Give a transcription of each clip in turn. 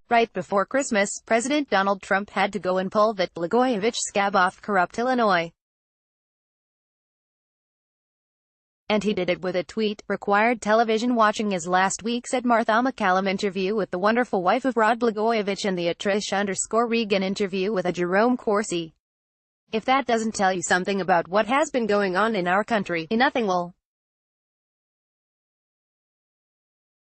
Right before Christmas, President Donald Trump had to go and pull that Blagojevich scab off corrupt Illinois. And he did it with a tweet. Required television watching his last week's Martha McCallum interview with the wonderful wife of Rod Blagojevich and the Trish_Regan interview with a Jerome Corsi. If that doesn't tell you something about what has been going on in our country, nothing will.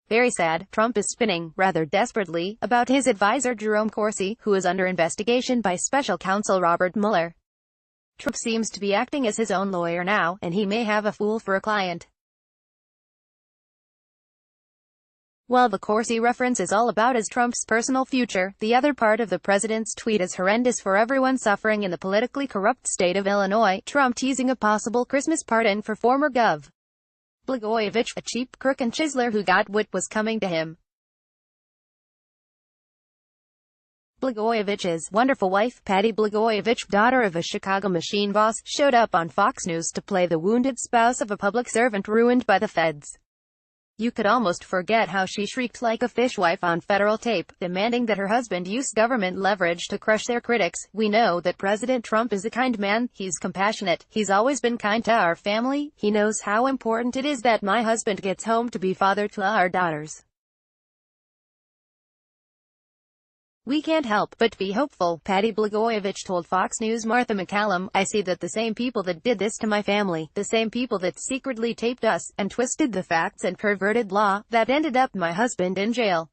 Very sad, Trump is spinning, rather desperately, about his advisor Jerome Corsi, who is under investigation by special counsel Robert Mueller. Trump seems to be acting as his own lawyer now, and he may have a fool for a client. While the Corsi reference is all about is Trump's personal future, the other part of the president's tweet is horrendous for everyone suffering in the politically corrupt state of Illinois. Trump teasing a possible Christmas pardon for former Gov. Blagojevich, a cheap crook and chiseler who got what was coming to him. Blagojevich's wonderful wife, Patty Blagojevich, daughter of a Chicago machine boss, showed up on Fox News to play the wounded spouse of a public servant ruined by the feds. You could almost forget how she shrieked like a fishwife on federal tape, demanding that her husband use government leverage to crush their critics. We know that President Trump is a kind man, he's compassionate, he's always been kind to our family, he knows how important it is that my husband gets home to be father to our daughters. We can't help but be hopeful, Patty Blagojevich told Fox News' Martha McCallum. I see that the same people that did this to my family, the same people that secretly taped us, and twisted the facts and perverted law, that ended up my husband in jail.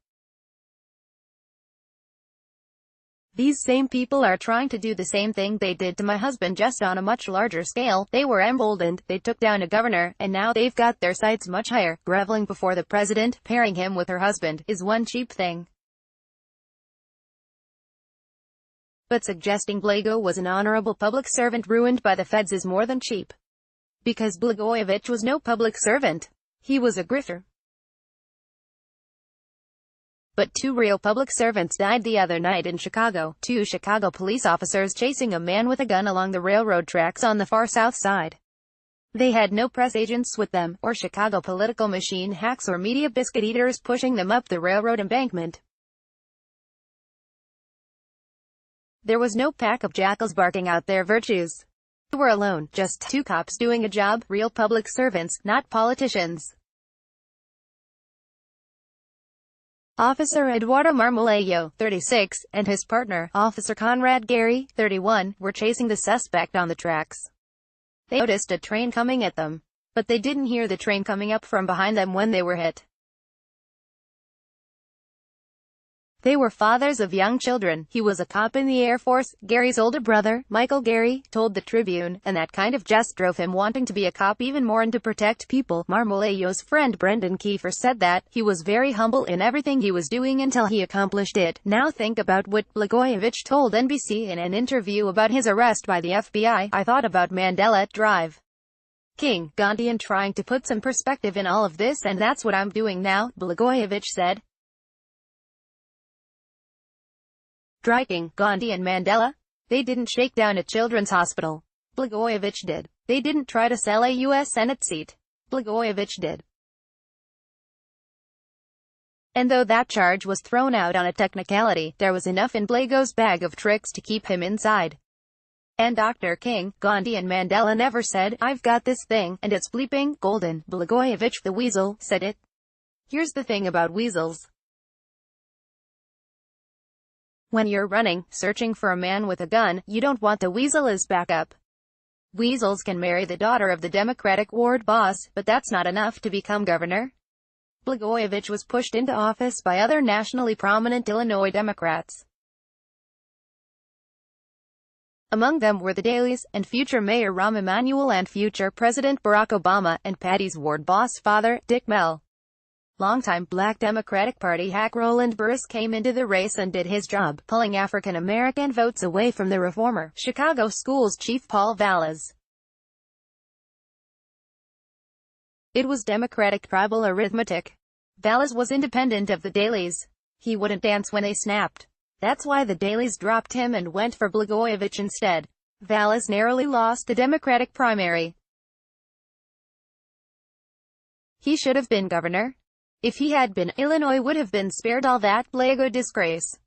These same people are trying to do the same thing they did to my husband, just on a much larger scale. They were emboldened, they took down a governor, and now they've got their sights much higher. Groveling before the president, pairing him with her husband, is one cheap thing. But suggesting Blago was an honorable public servant ruined by the feds is more than cheap. Because Blagojevich was no public servant. He was a grifter. But two real public servants died the other night in Chicago. Two Chicago police officers chasing a man with a gun along the railroad tracks on the far south side. They had no press agents with them, or Chicago political machine hacks or media biscuit eaters pushing them up the railroad embankment. There was no pack of jackals barking out their virtues. They were alone, just two cops doing a job, real public servants, not politicians. Officer Eduardo Marmolejo, 36, and his partner, Officer Conrad Gary, 31, were chasing the suspect on the tracks. They noticed a train coming at them, but they didn't hear the train coming up from behind them when they were hit. They were fathers of young children. He was a cop in the Air Force, Gary's older brother, Michael Gary, told the Tribune, and that kind of just drove him wanting to be a cop even more and to protect people. Marmolejo's friend Brendan Kiefer said that he was very humble in everything he was doing until he accomplished it. Now think about what Blagojevich told NBC in an interview about his arrest by the FBI. I thought about Mandela Drive. King, Gandhi, and trying to put some perspective in all of this, and that's what I'm doing now, Blagojevich said. Striking, Gandhi and Mandela? They didn't shake down a children's hospital. Blagojevich did. They didn't try to sell a U.S. Senate seat. Blagojevich did. And though that charge was thrown out on a technicality, there was enough in Blago's bag of tricks to keep him inside. And Dr. King, Gandhi and Mandela never said, I've got this thing, and it's bleeping golden. Blagojevich, the weasel, said it. Here's the thing about weasels. When you're running, searching for a man with a gun, you don't want the weasel as backup. Weasels can marry the daughter of the Democratic ward boss, but that's not enough to become governor. Blagojevich was pushed into office by other nationally prominent Illinois Democrats. Among them were the Dalys, and future Mayor Rahm Emanuel and future President Barack Obama, and Patty's ward boss father, Dick Mell. Longtime Black Democratic Party hack Roland Burris came into the race and did his job, pulling African American votes away from the reformer, Chicago schools chief Paul Vallas. It was Democratic tribal arithmetic. Vallas was independent of the Dalys. He wouldn't dance when they snapped. That's why the Dalys dropped him and went for Blagojevich instead. Vallas narrowly lost the Democratic primary. He should have been governor. If he had been, Illinois would have been spared all that Blago disgrace.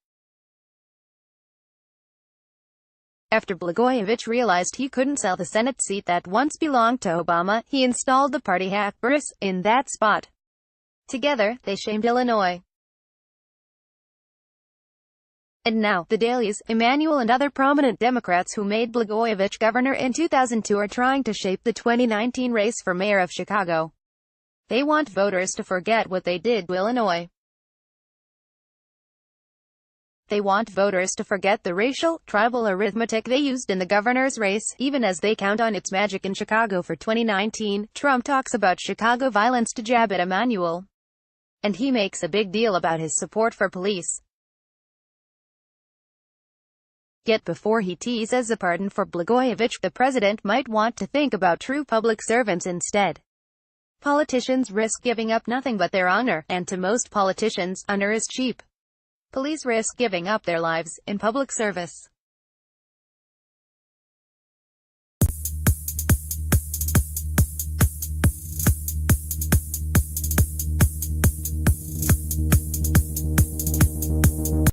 After Blagojevich realized he couldn't sell the Senate seat that once belonged to Obama, he installed the party hack Boris in that spot. Together, they shamed Illinois. And now, the Dailies, Emanuel and other prominent Democrats who made Blagojevich governor in 2002 are trying to shape the 2019 race for mayor of Chicago. They want voters to forget what they did to Illinois. They want voters to forget the racial, tribal arithmetic they used in the governor's race, even as they count on its magic in Chicago for 2019. Trump talks about Chicago violence to jab at Emanuel. And he makes a big deal about his support for police. Yet before he teases a pardon for Blagojevich, the president might want to think about true public servants instead. Politicians risk giving up nothing but their honor, and to most politicians, honor is cheap. Police risk giving up their lives in public service.